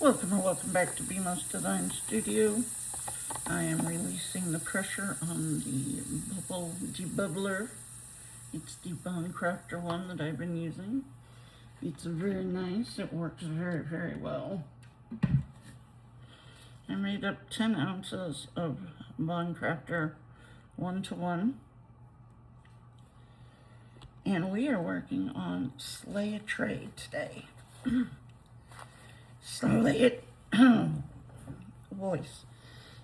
Welcome back to BMOS Design Studio. I am releasing the pressure on the bubble debubbler. It's the Bond Crafter one that I've been using. It's very nice. It works very, very well. I made up 10 ounces of Bond Crafter 1-to-1. And we are working on Slay a Tray today. Slay it. Voice.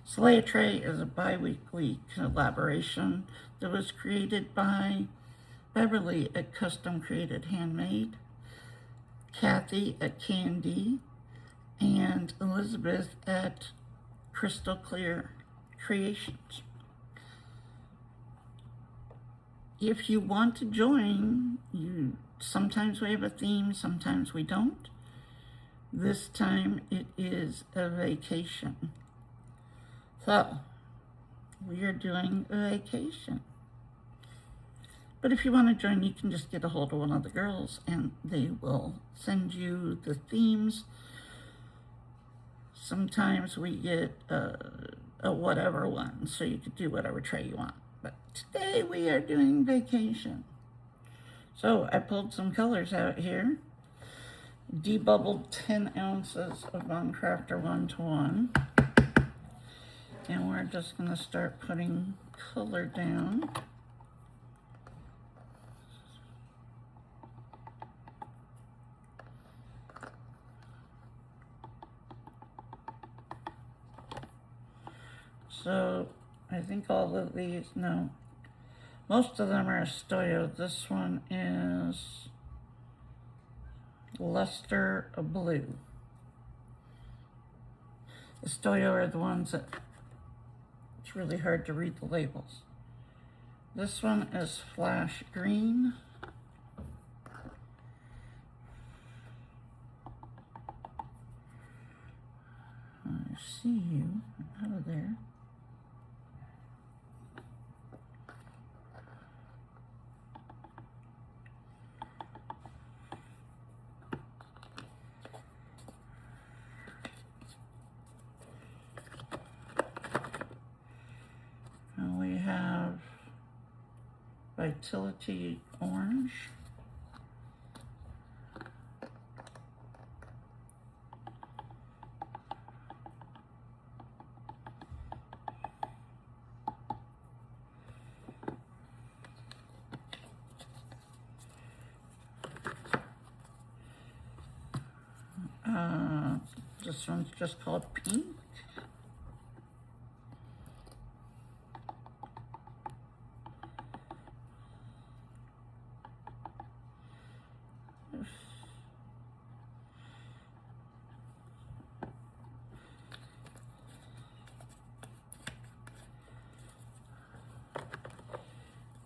Slay a Tray is a bi-weekly collaboration that was created by Beverly at Custom Created Handmade, Kathy at Candy, and Elizabeth at Crystal Clear Creations. If you want to join, sometimes we have a theme, sometimes we don't. This time it is a vacation. So, we are doing a vacation. But if you want to join, you can just get a hold of one of the girls and they will send you the themes. Sometimes we get a whatever one, so you could do whatever tray you want. But today we are doing vacation. So I pulled some colors out here. Debubbled 10 ounces of Bond Crafter 1-to-1. And we're just going to start putting color down. So I think all of these, no, most of them are Stoyo. This one is Luster Blue. The Stoyo are the ones that it's really hard to read the labels. This one is Flash Green. I see you out of there. Vitality Orange. This one's just called Pink.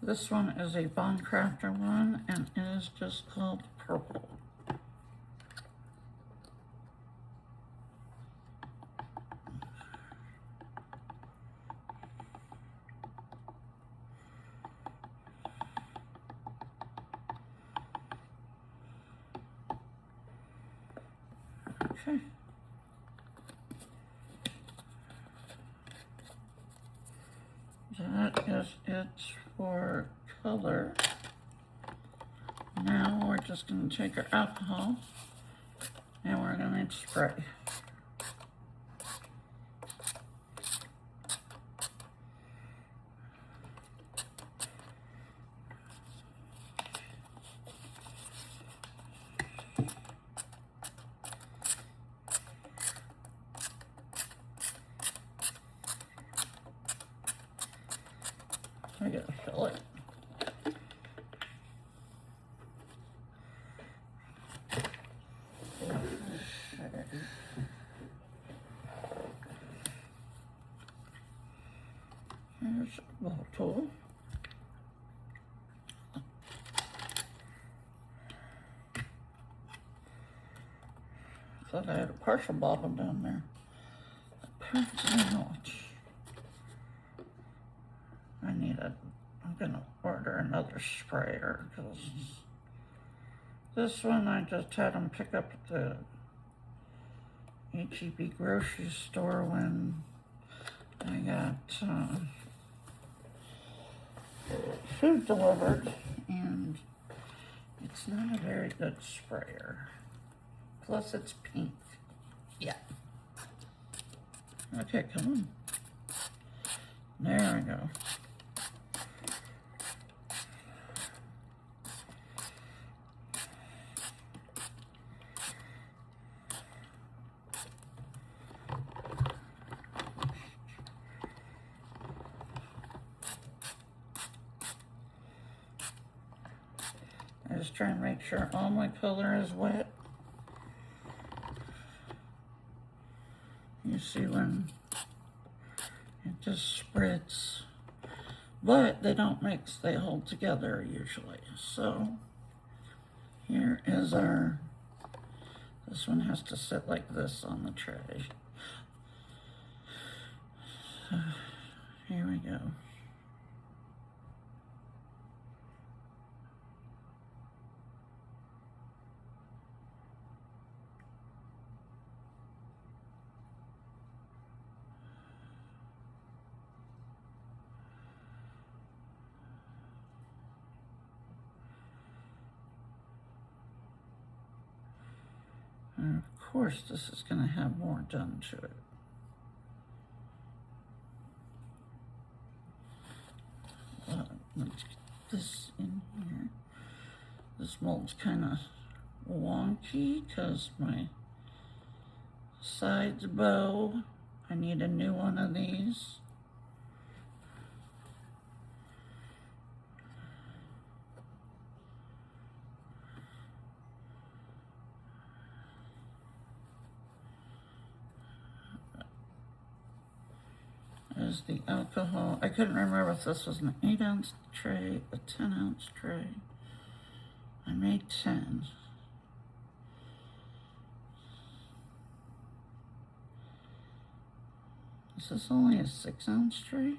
This one is a Bond Crafter one, and it is just called Purple. Okay. That is it for color. Now we're just going to take our alcohol and we're going to spray. I gotta fill it. There's a bottle. Thought I had a partial bottle down there. Apparently not. I'm gonna order another sprayer because this one I just had them pick up at the H-E-B grocery store when I got food delivered, and it's not a very good sprayer. Plus it's pink. Yeah. Okay, come on. There we go. I just try and make sure all my color is wet. You see when it just spritz, but they don't mix, they hold together usually. So here is our, this one has to sit like this on the tray. So here we go. And of course, this is going to have more done to it. Let's get this in here. This mold's kind of wonky because my sides bow. I need a new one of these. There's the alcohol. I couldn't remember if this was an 8-ounce tray, a 10-ounce tray. I made 10. Is this only a 6-ounce tray?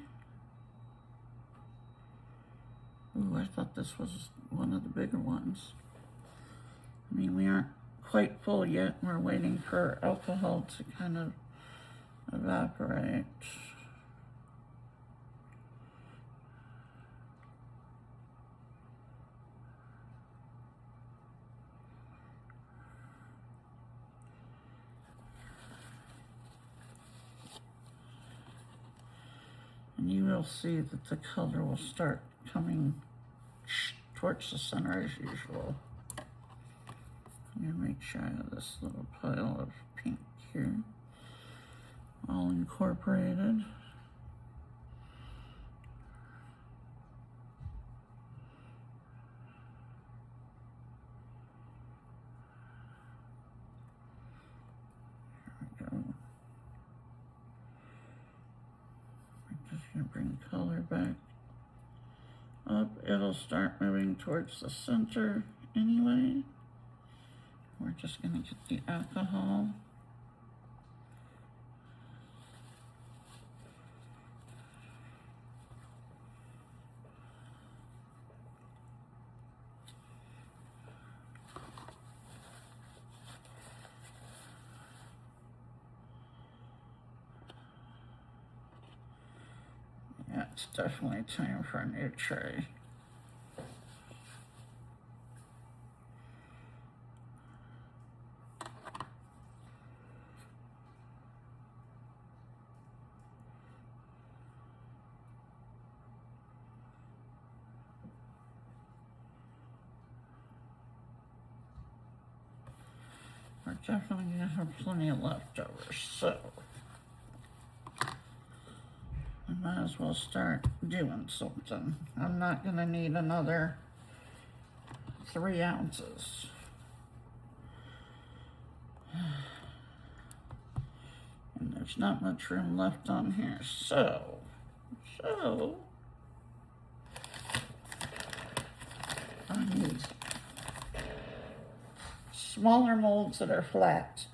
Ooh, I thought this was one of the bigger ones. I mean, we aren't quite full yet. We're waiting for alcohol to kind of evaporate. And you will see that the color will start coming towards the center as usual. I'm gonna make sure I have this little pile of pink here, all incorporated. There we go. I'm just gonna bring color back up. It'll start moving towards the center anyway. We're just going to get the alcohol. Yeah, it's definitely time for a new tray. We're definitely going to have plenty of leftovers, so I might as well start doing something. I'm not going to need another 3 ounces. And there's not much room left on here, so I need smaller molds that are flat.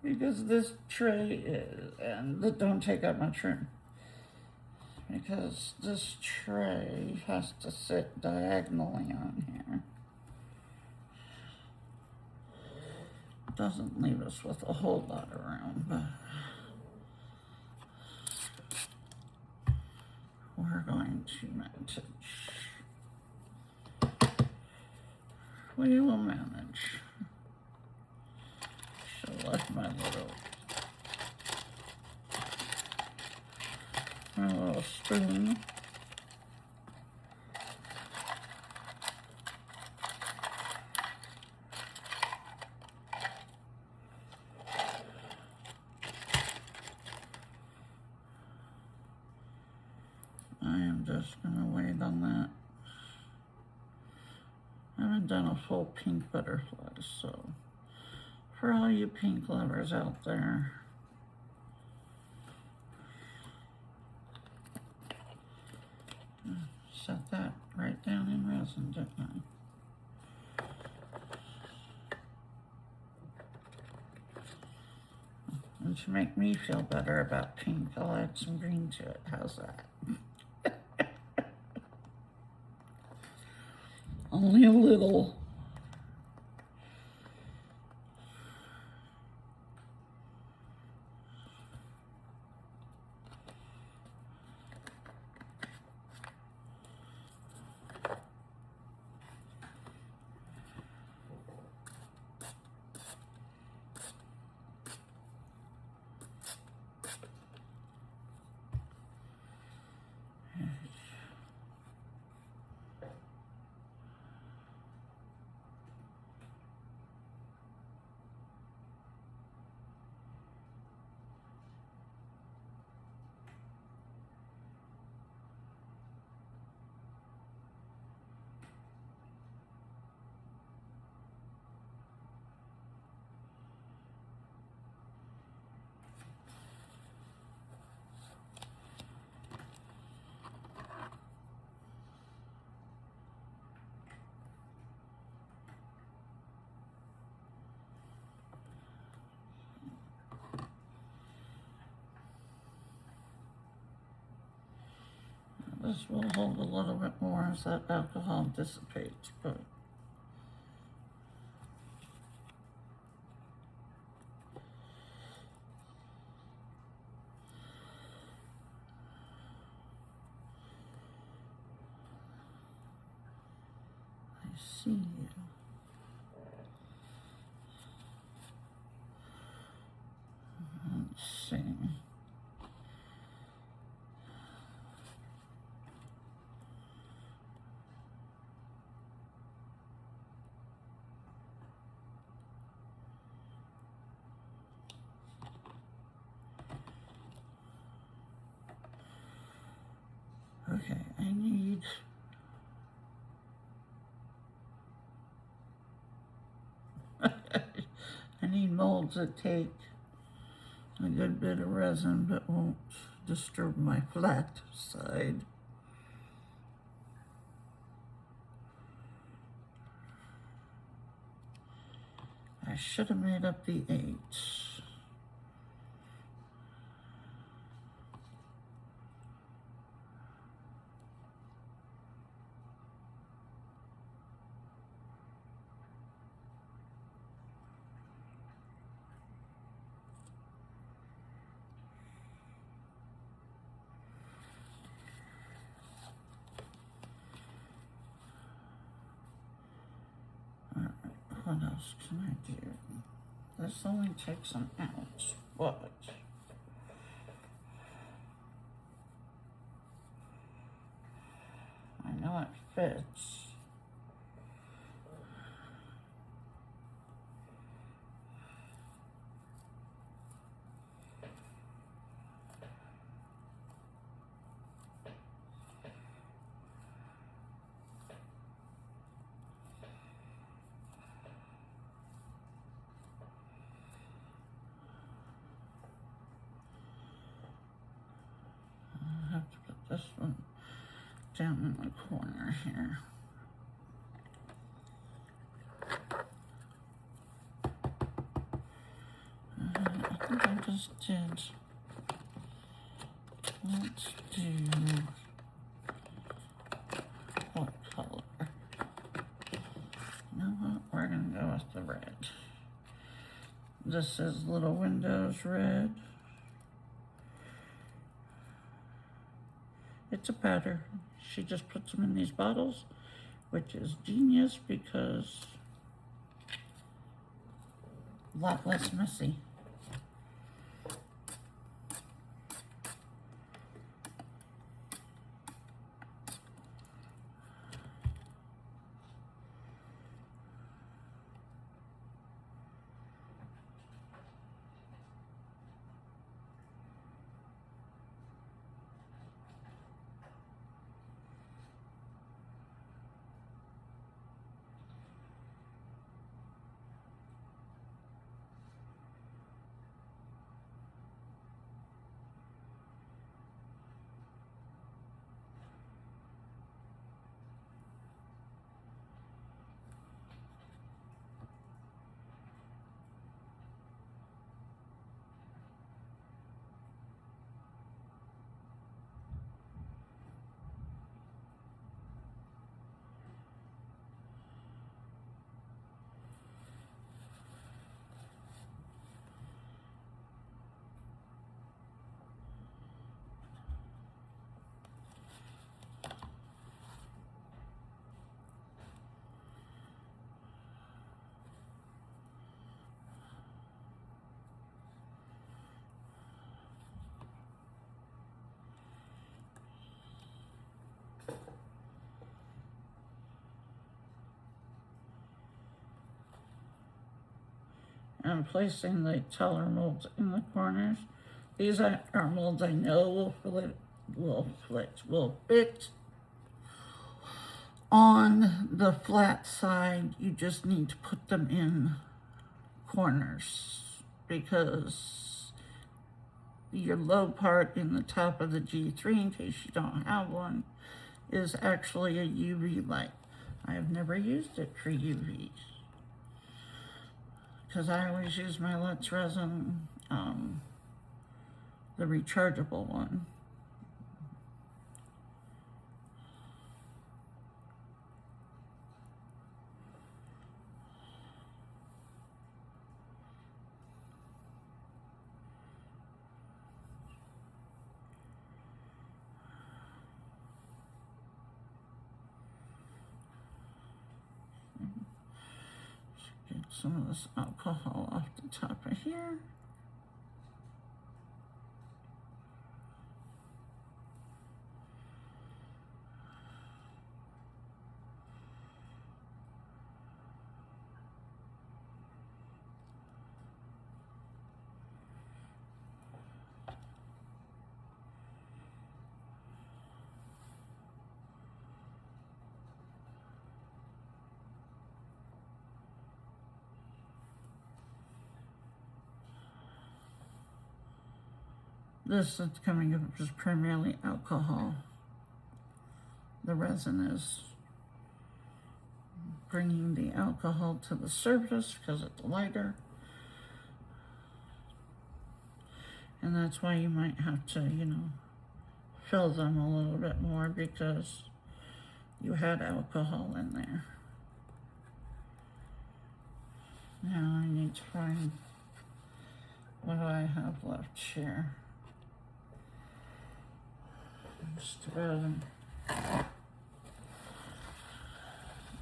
Because this tray is, and that don't take up much room. Because this tray has to sit diagonally on here. doesn't leave us with a whole lot of room, but we're going to manage. We will manage. So like my little spoon. I am just going to wait on that. I haven't done a full pink butterfly, so for all you pink lovers out there, set that right down in resin, didn't I? And to make me feel better about pink, I'll add some green to it. How's that? Only a little. This will hold a little bit more as that alcohol dissipates, but I see you. Let's see. Okay, I need molds that take a good bit of resin but won't disturb my flat side. I should have made up the 8. What else can I do? This only takes an ounce, but I know it fits. This one down in the corner here. I think I just did. Let's do what color? You know what? We're gonna go with the red. This is Little Windows Red. It's a powder. She just puts them in these bottles, which is genius because a lot less messy. I'm placing the teller molds in the corners. These are molds I know will fit on the flat side. You just need to put them in corners because your low part in the top of the G3, in case you don't have one, is actually a UV light. I have never used it for UVs because I always use my Let's Resin, the rechargeable one. Get some of this alcohol off the top of here. This is coming up just primarily alcohol. The resin is bringing the alcohol to the surface because it's lighter. And that's why you might have to, you know, fill them a little bit more because you had alcohol in there. Now I need to find, what do I have left here? Just about a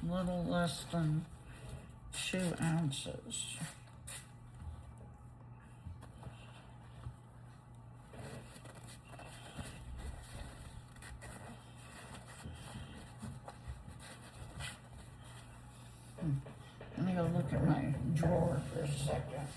little less than 2 ounces. Let me go look at my drawer for a second.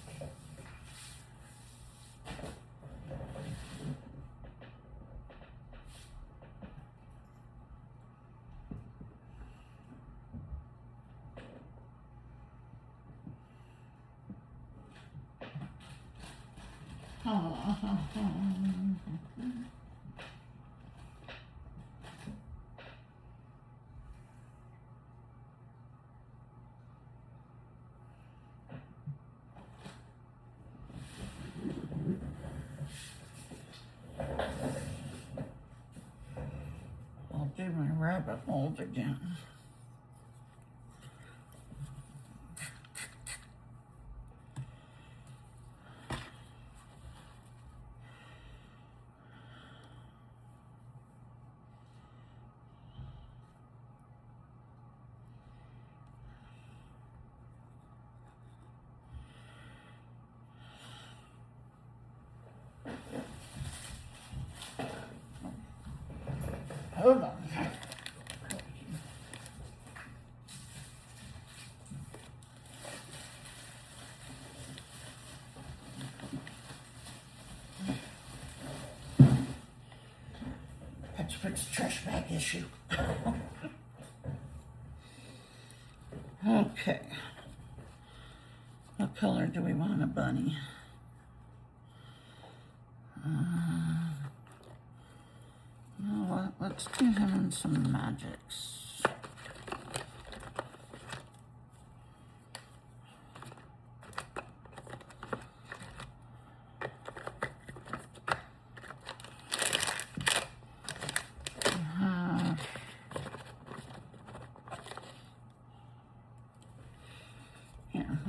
I'll do my rabbit mold again. Hold on. Let's fix the trash bag issue. Okay. What color do we want a bunny? You know what? Let's do him in some magics.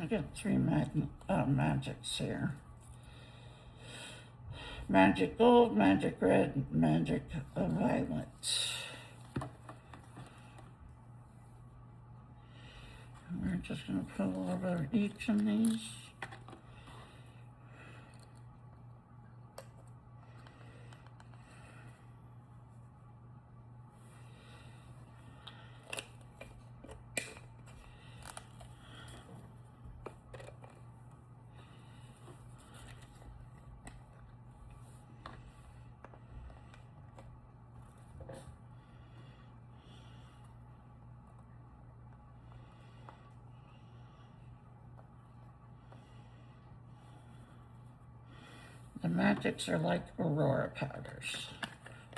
I got three magics here. Magic gold, magic red, magic violet. We're just going to put a little bit of each in these. The magics are like aurora powders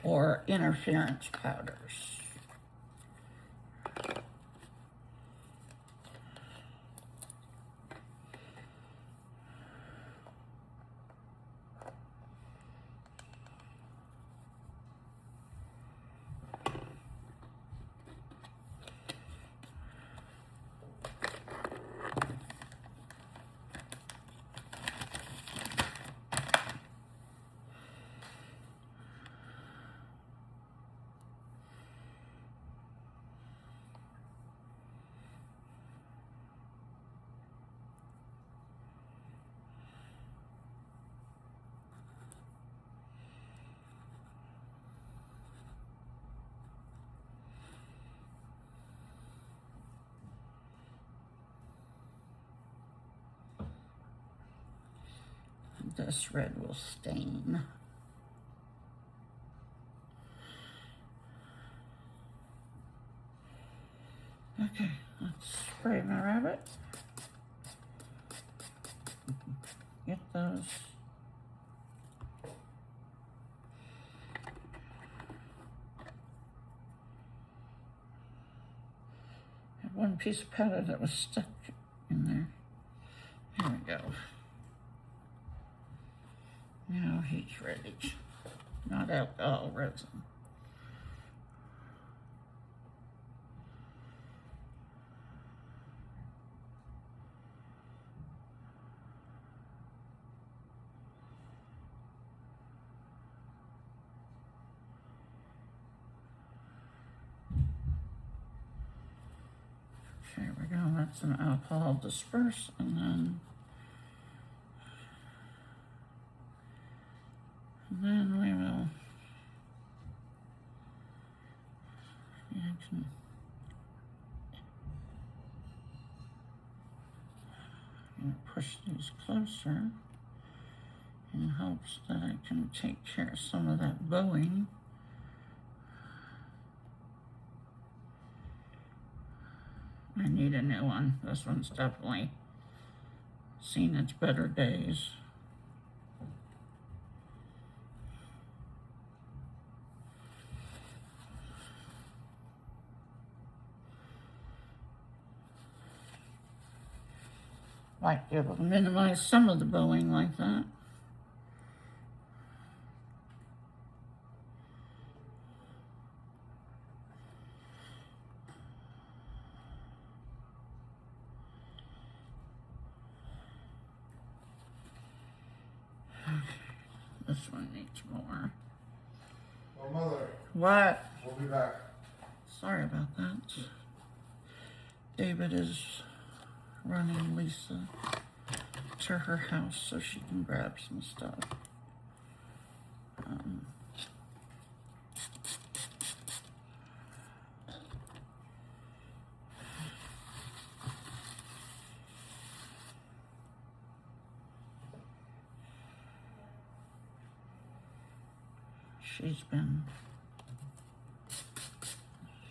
or interference powders. This red will stain. Okay, let's spray my rabbit. Get those. I had one piece of powder that was stuck in there. Here we go. Now he's ready. Not alcohol, resin. Okay, here we go. Let some alcohol disperse, and then we will push these closer in hopes that I can take care of some of that bowing. I need a new one. This one's definitely seen its better days. Might be able to minimize some of the bowing like that. This one needs more. Oh, Mother. What? We'll be back. Sorry about that. David is running Lisa to her house so she can grab some stuff. She's been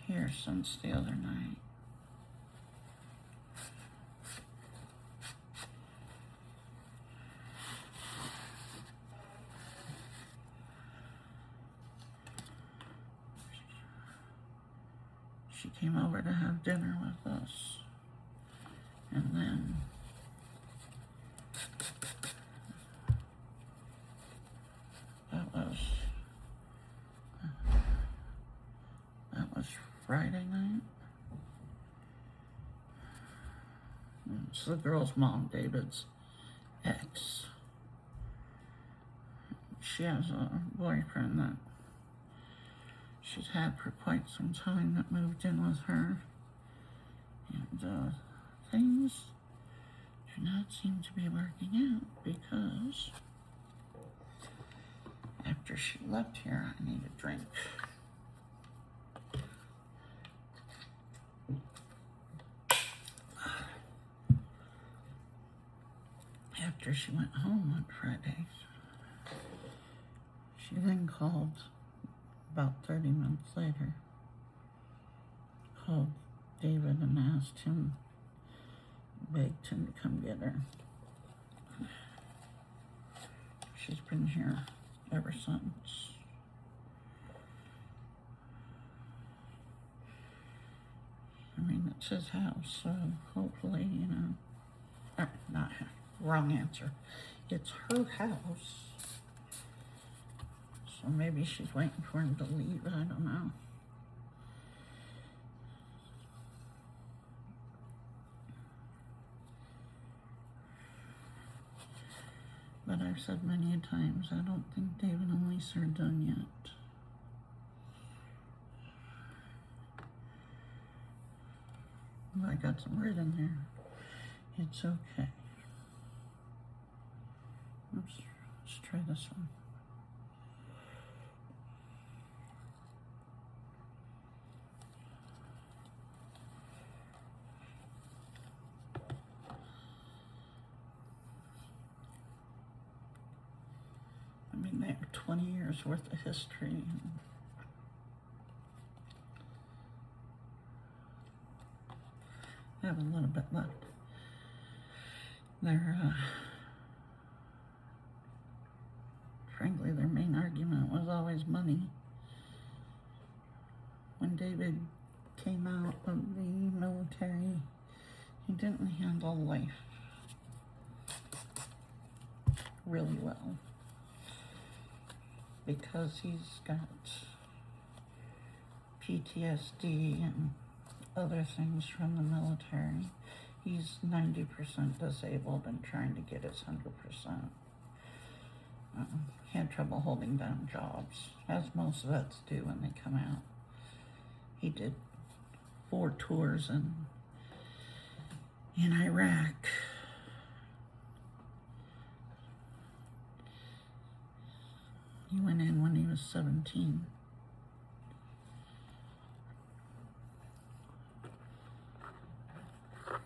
here since the other night. She came over to have dinner with us, and then that was Friday night. It's the girl's mom, David's ex. She has a boyfriend that she's had for quite some time that moved in with her. And things do not seem to be working out because after she left here, I need a drink. After she went home on Friday, she then called about 30 minutes later, called David and asked him, begged him to come get her. She's been here ever since. I mean, it's his house, so hopefully, you know, not wrong answer. It's her house. So maybe she's waiting for him to leave, I don't know. But I've said many times, I don't think David and Lisa are done yet. I got some red in there. It's okay. Oops, let's try this one. I mean, they have 20 years worth of history. I have a little bit left. Frankly, their main argument was always money. When David came out of the military, he didn't handle life really well because he's got PTSD and other things from the military. He's 90% disabled and trying to get his 100%. He had trouble holding down jobs, as most vets do when they come out. He did 4 tours in Iraq. He went in when he was 17.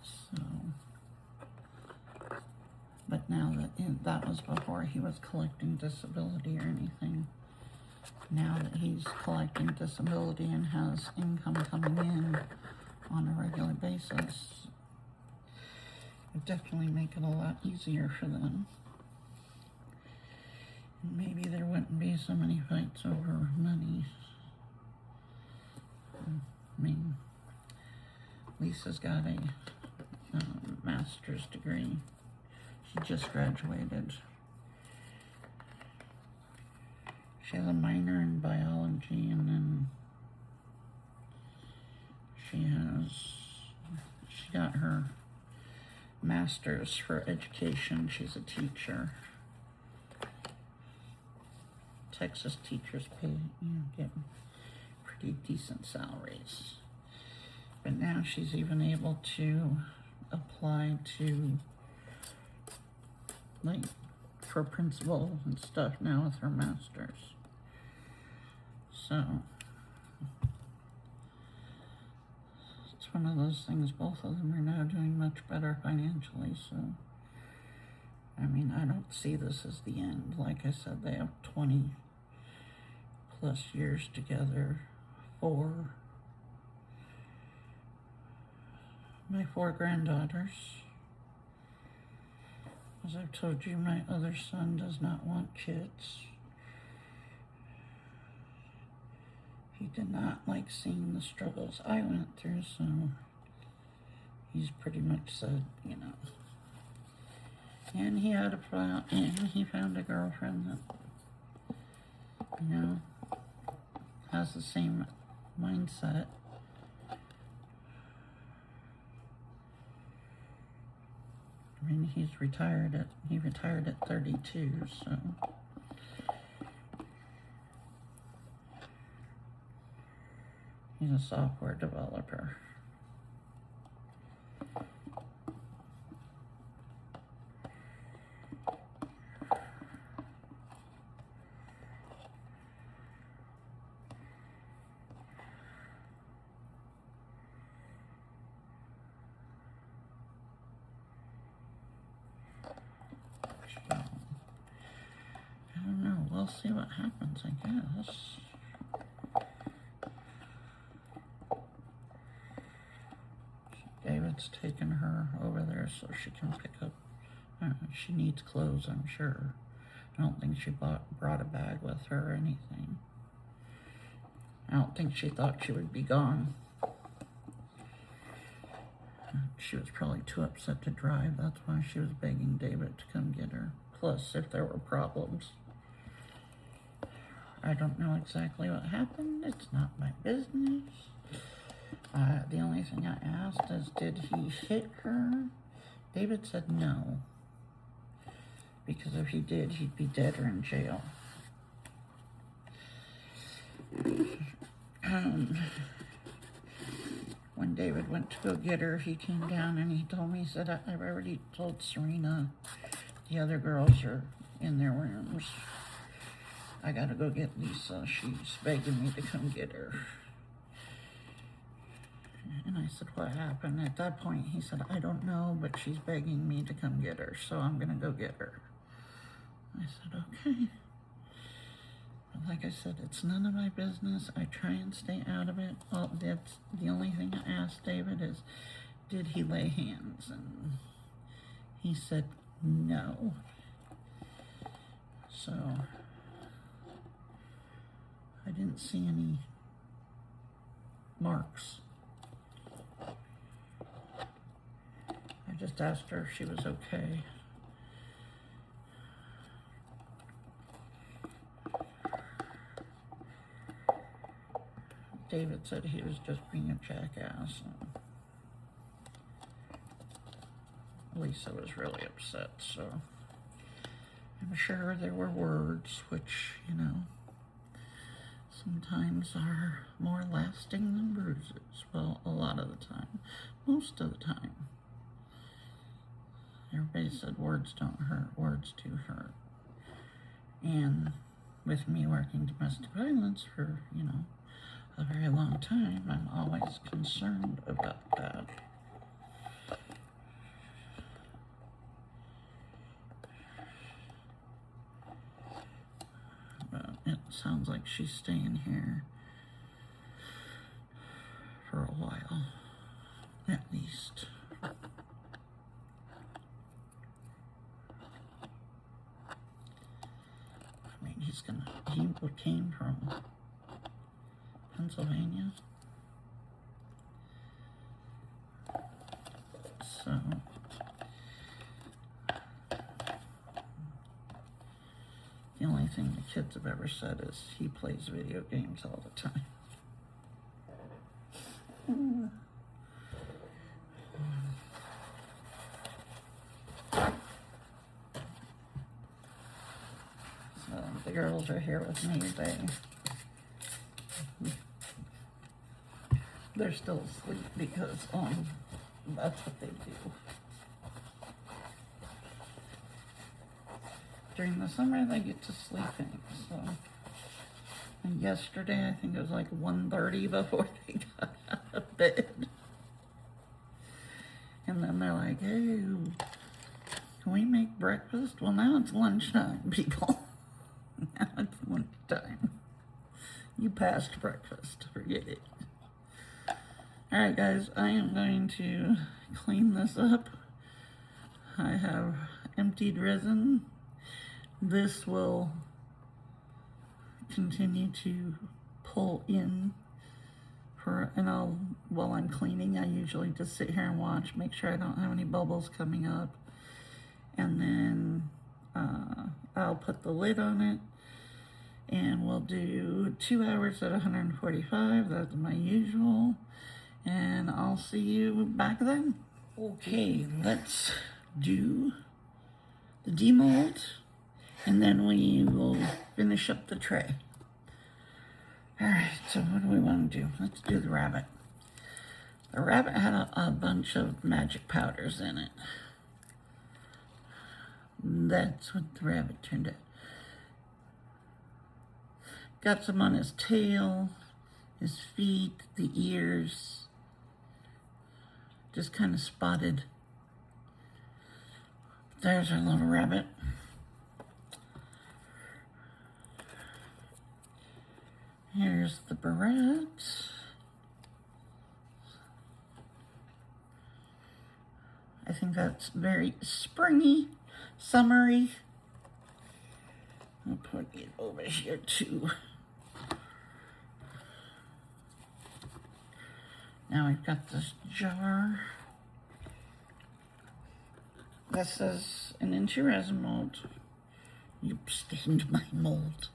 So, but now that was before he was collecting disability or anything. Now that he's collecting disability and has income coming in on a regular basis, it would definitely make it a lot easier for them. And maybe there wouldn't be so many fights over money. I mean, Lisa's got a master's degree. She just graduated. She has a minor in biology, and then she got her master's for education. She's a teacher. Texas teachers get pretty decent salaries. But now she's even able to apply to, like, for principal and stuff now with her master's. So it's one of those things, both of them are now doing much better financially. So I mean, I don't see this as the end. Like I said, they have 20 plus years together. 4. My 4 granddaughters. As I've told you, my other son does not want kids. He did not like seeing the struggles I went through, so he's pretty much said, you know. And he had and he found a girlfriend that, you know, has the same mindset. I mean, he retired at 32, so. He's a software developer. I don't know, we'll see what happens, I guess. David's taken her over there so she can pick up, she needs clothes, I'm sure. I don't think she brought a bag with her or anything. I don't think she thought she would be gone. She was probably too upset to drive. That's why she was begging David to come get her. Plus, if there were problems. I don't know exactly what happened. It's not my business. The only thing I asked is, did he hit her? David said no. Because if he did, he'd be dead or in jail. When David went to go get her, he came down and he told me, he said, I've already told Serena the other girls are in their rooms. I gotta go get Lisa. She's begging me to come get her. And I said, what happened? At that point, he said, I don't know, but she's begging me to come get her, so I'm gonna go get her. I said, okay. But like I said, it's none of my business. I try and stay out of it. Well, that's the only thing I asked David is, did he lay hands? And he said no. So I didn't see any marks. I just asked her if she was okay. David said he was just being a jackass. And Lisa was really upset, so I'm sure there were words which, you know, sometimes are more lasting than bruises. Well, a lot of the time. Most of the time. Everybody said words don't hurt, words do hurt. And with me working domestic violence for, you know, a very long time, I'm always concerned about that. But it sounds like she's staying here for a while, at least. I mean, he came from Pennsylvania. So the only thing the kids have ever said is he plays video games all the time. So the girls are here with me. They're still asleep because that's what they do. During the summer, they get to sleeping. So, and yesterday, I think it was like 1:30 before they got out of bed. And then they're like, hey, can we make breakfast? Well, now it's lunchtime, people. Now it's lunchtime. You passed breakfast. Forget it. Alright guys, I am going to clean this up. I have emptied resin. This will continue to pull in while I'm cleaning, I usually just sit here and watch, make sure I don't have any bubbles coming up. And then I'll put the lid on it and we'll do 2 hours at 145. That's my usual. And I'll see you back then. Okay, let's do the demold and then we will finish up the tray. Alright, so what do we want to do? Let's do the rabbit. The rabbit had a bunch of magic powders in it. That's what the rabbit turned out. Got some on his tail, his feet, the ears. Just kind of spotted. There's our little rabbit. Here's the barrette. I think that's very springy, summery. I'll put it over here too. Now I've got this jar. This is an inch resin mold. You stained my mold.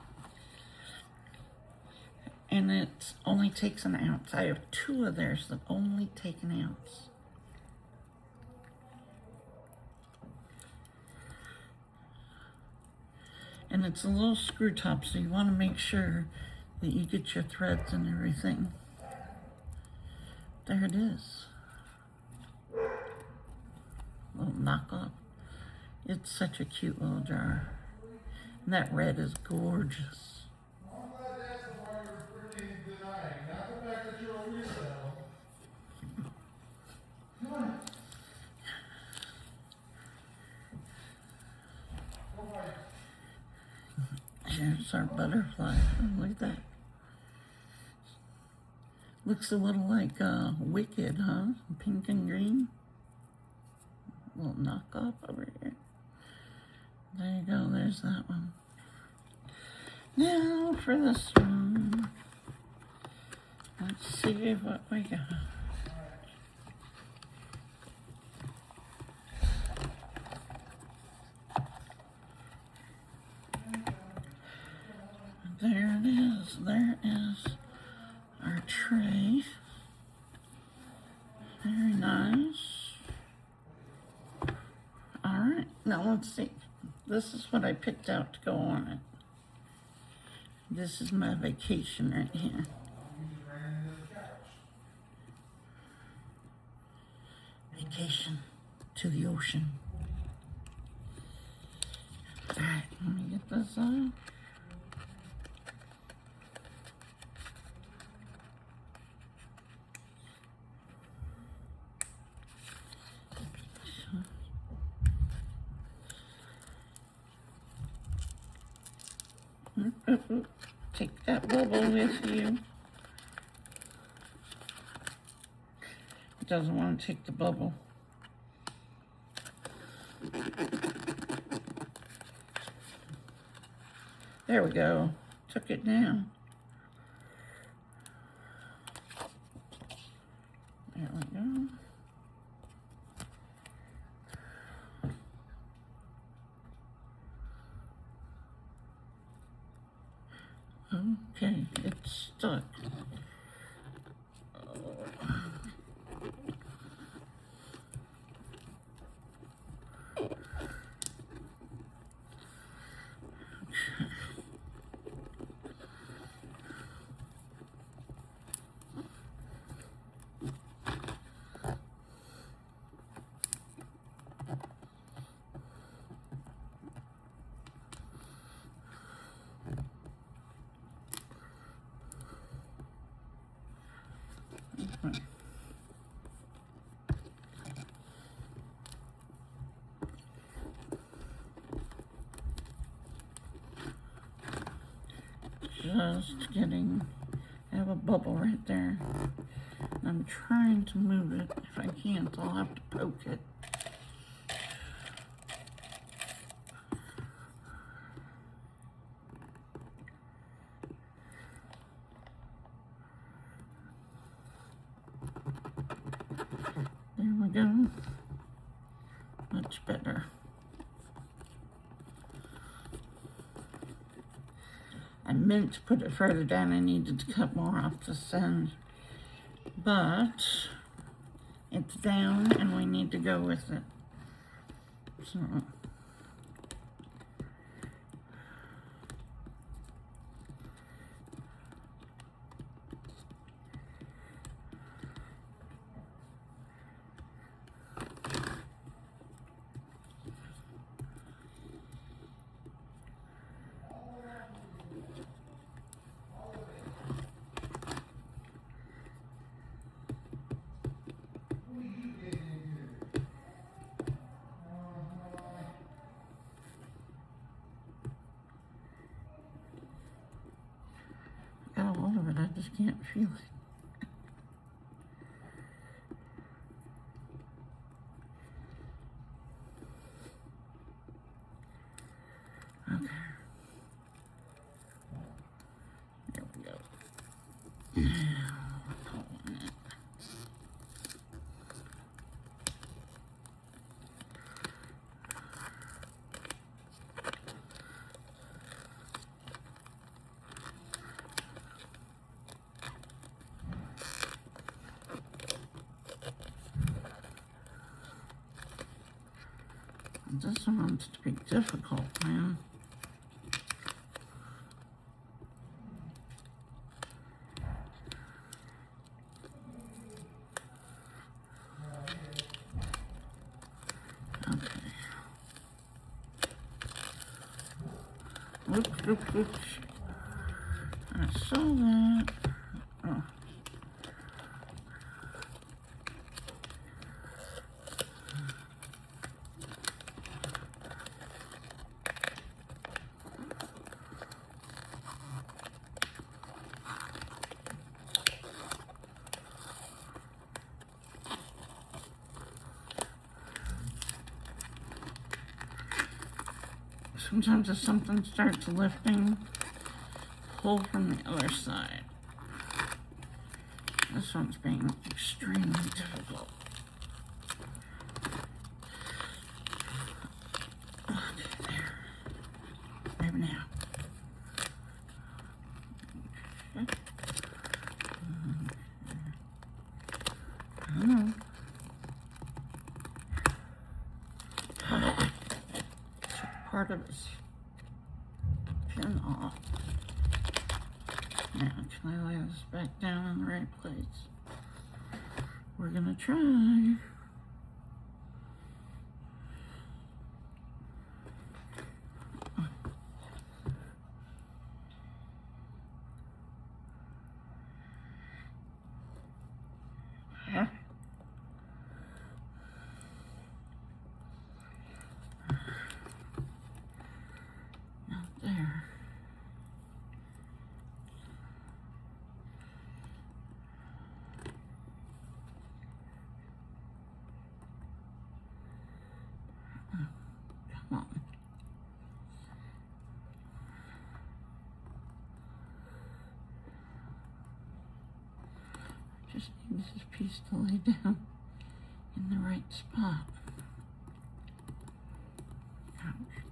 And it only takes an ounce. I have 2 of theirs that only take an ounce. And it's a little screw top, so you want to make sure that you get your threads and everything. There it is. Little knockoff. It's such a cute little jar. And that red is gorgeous. Here's our butterfly. Oh, look at that. Looks a little like Wicked, huh? Pink and green. A little knockoff over here. There you go. There's that one. Now for this one. Let's see what we got. There it is. There is our tray. Very nice. All right, now let's see. This is what I picked out to go on it. This is my vacation right here. Vacation to the ocean. All right, let me get this off. Take that bubble with you. It doesn't want to take the bubble. There we go. Took it down. There we go. Okay, it's stuck. Just getting a bubble right there. I'm trying to move it. If I can't, I'll have to poke it. There we go. Much better. I meant to put it further down. I needed to cut more off this end. But it's down and we need to go with it. So got a lot of it, I just can't feel it. Okay. There we go. Now we're pulling it. This one's to be difficult, man. Okay. Oops. I saw that. Oh. Sometimes if something starts lifting, pull from the other side. This one's being extremely difficult. Okay, there. Maybe now. Okay. I don't know. Part of his pin off. Now, can I lay this back down in the right place? We're gonna try. Huh? There. Oh, come on. I just need this piece to lay down in the right spot.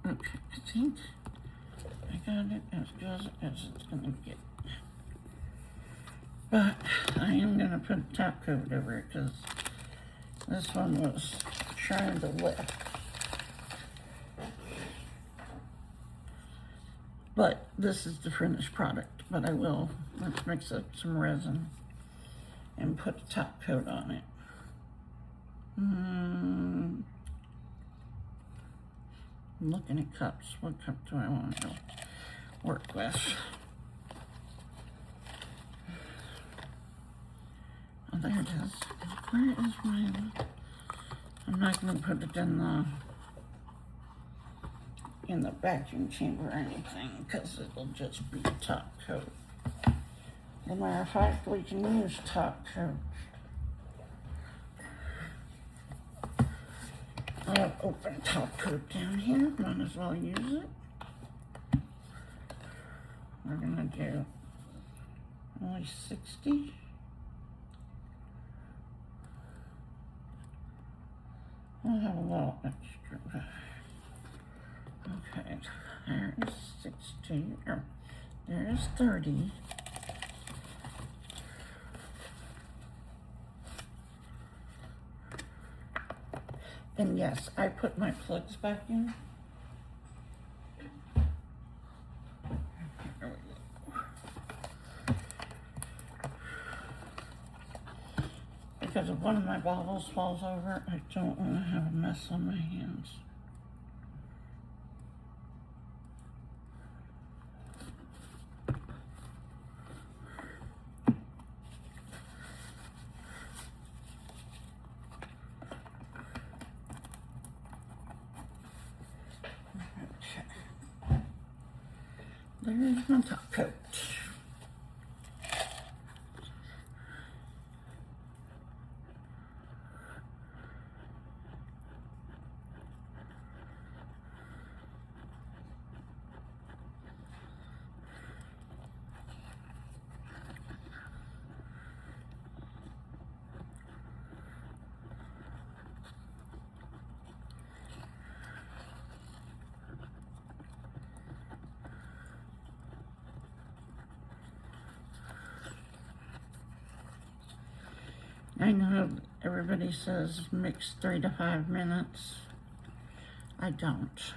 Okay, I think I got it as good as it's gonna get. But I am gonna put a top coat over it because this one was trying to lift. But this is the finished product. But I will, let's mix up some resin and put a top coat on it. I'm looking at cups. What cup do I want to work with? Oh, there it is. Where is mine? I'm not going to put it in the vacuum chamber or anything because it'll just be a top coat. As a matter of fact, we can use top coat. I have open top coat down here, might as well use it. We're gonna do only 60. I'll have a little extra. Okay, there's 60, or there's 30. And yes, I put my plugs back in. There we go. Because if one of my bottles falls over, I don't want to have a mess on my hands. There's my top coat. I know everybody says mix 3 to 5 minutes. I don't.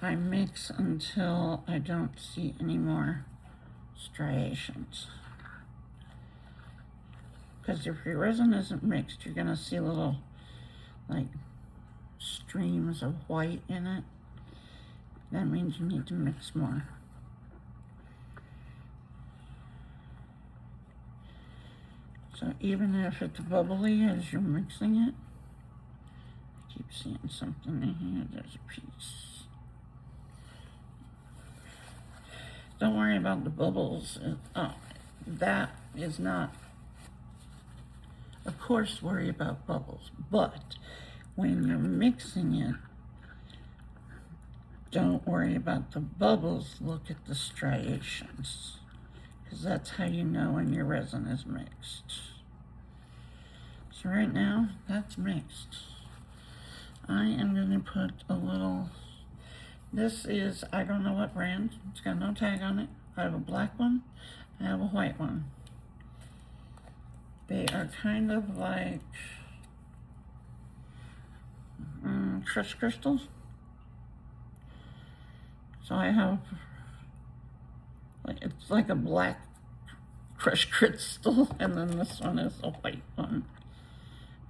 I mix until I don't see any more striations. Because if your resin isn't mixed, you're gonna see little like streams of white in it. That means you need to mix more. So even if it's bubbly as you're mixing it, I keep seeing something in here. There's a piece. Don't worry about the bubbles. That is not, of course, worry about bubbles. But when you're mixing it, don't worry about the bubbles. Look at the striations, because that's how you know when your resin is mixed. So right now, that's mixed. I am going to put a little, this is, I don't know what brand, it's got no tag on it. I have a black one, I have a white one. They are kind of like crushed crystals. So I have, like, it's like a black crushed crystal, and then this one is a white one.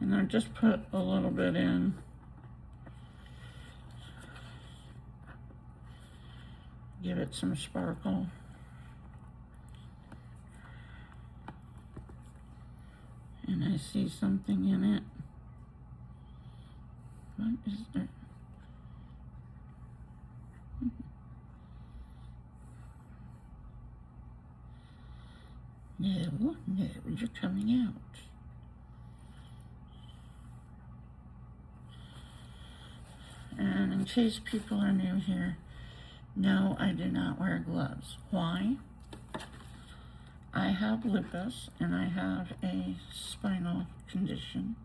And I just put a little bit in. Give it some sparkle. And I see something in it. What is there? No, you're coming out. And in case people are new here, no, I do not wear gloves. Why? I have lupus and I have a spinal condition.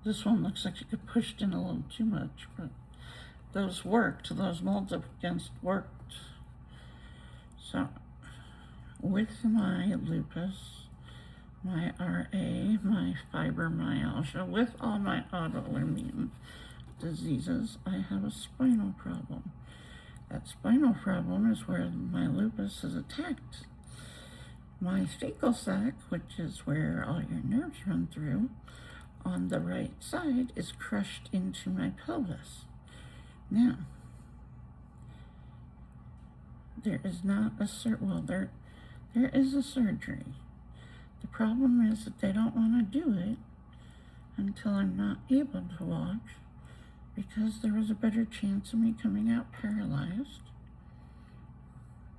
This one looks like it got pushed in a little too much, but those worked. Those molds up against worked. So, with my lupus, my RA, my fibromyalgia, with all my autoimmune diseases, I have a spinal problem. That spinal problem is where my lupus is attacked. My fecal sac, which is where all your nerves run through, on the right side is crushed into my pelvis. Now, there is not a there is a surgery. The problem is that they don't want to do it until I'm not able to walk, because there was a better chance of me coming out paralyzed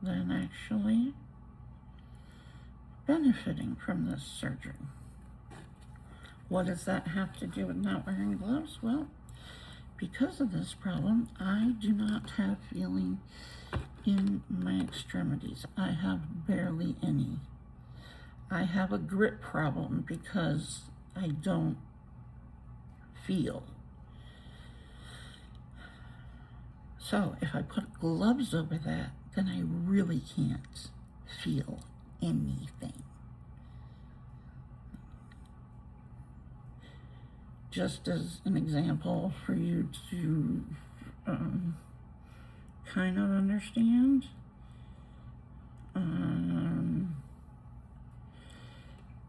than actually benefiting from this surgery. What does that have to do with not wearing gloves? Well, because of this problem, I do not have feeling in my extremities. I have barely any. I have a grip problem because I don't feel. So if I put gloves over that, then I really can't feel anything. Just as an example for you to kind of understand,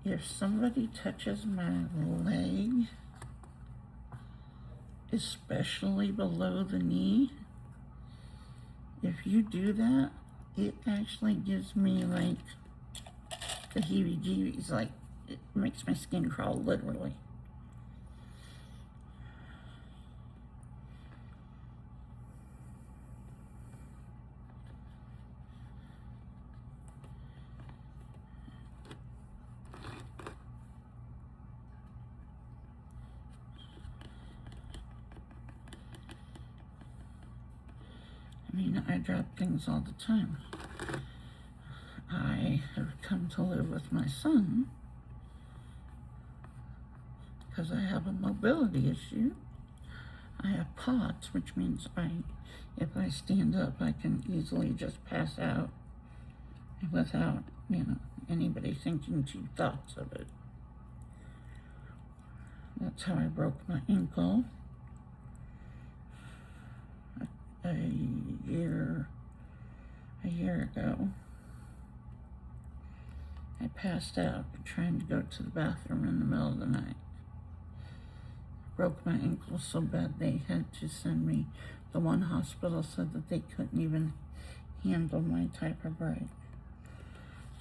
if somebody touches my leg, especially below the knee, if you do that, it actually gives me like the heebie-jeebies, like it makes my skin crawl, literally. I mean, I drop things all the time. I have come to live with my son because I have a mobility issue. I have POTS, which means if I stand up, I can easily just pass out without, anybody thinking two thoughts of it. That's how I broke my ankle a year ago. I passed out trying to go to the bathroom in the middle of the night. Broke my ankle so bad they had to send me. The one hospital said that they couldn't even handle my type of break.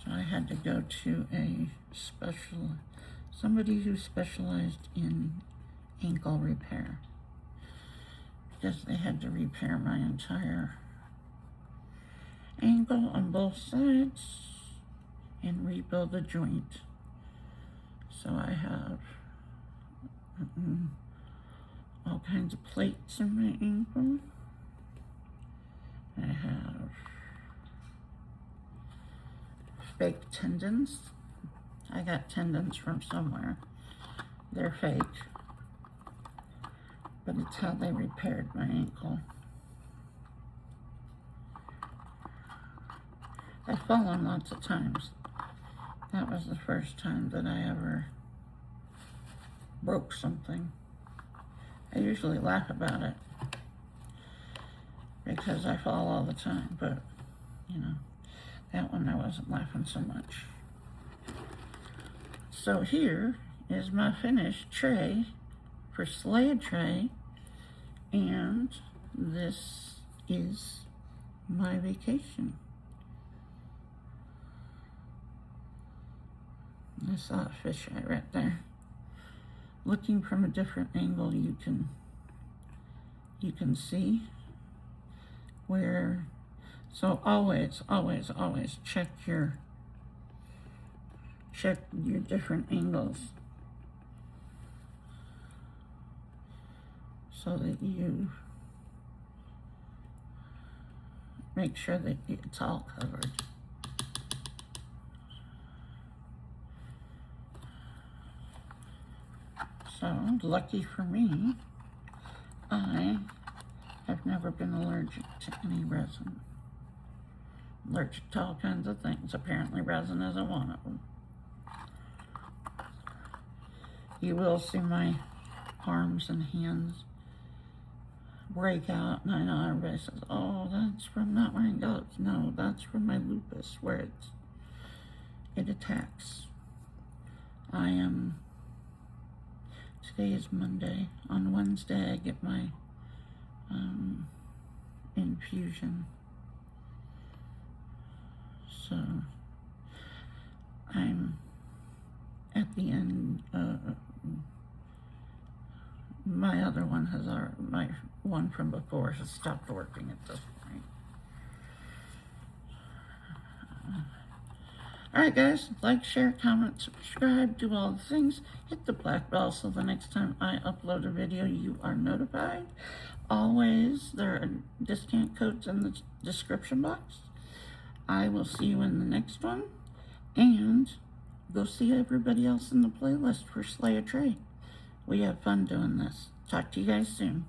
So I had to go to somebody who specialized in ankle repair, because they had to repair my entire ankle on both sides and rebuild the joint. So I have all kinds of plates in my ankle. I have fake tendons. I got tendons from somewhere. They're fake, but it's how they repaired my ankle. I've fallen lots of times. That was the first time that I ever broke something. I usually laugh about it because I fall all the time, but that one I wasn't laughing so much. So here is my finished tray for Slade tray, and this is my vacation. I saw a fisheye right there. Looking from a different angle, you can see where. So always check your different angles so that you make sure that it's all covered. So, lucky for me, I have never been allergic to any resin. Allergic to all kinds of things. Apparently resin isn't one of them. You will see my arms and hands break out, and I know everybody says, oh, that's from not wearing gloves. No, that's from my lupus, where it attacks. Today is Monday. On Wednesday, I get my infusion. So I'm at the end. My other one my one from before has stopped working at this point. Alright guys, like, share, comment, subscribe, do all the things. Hit the black bell so the next time I upload a video you are notified. Always, there are discount codes in the description box. I will see you in the next one. And go see everybody else in the playlist for Slay a Tray. We have fun doing this. Talk to you guys soon.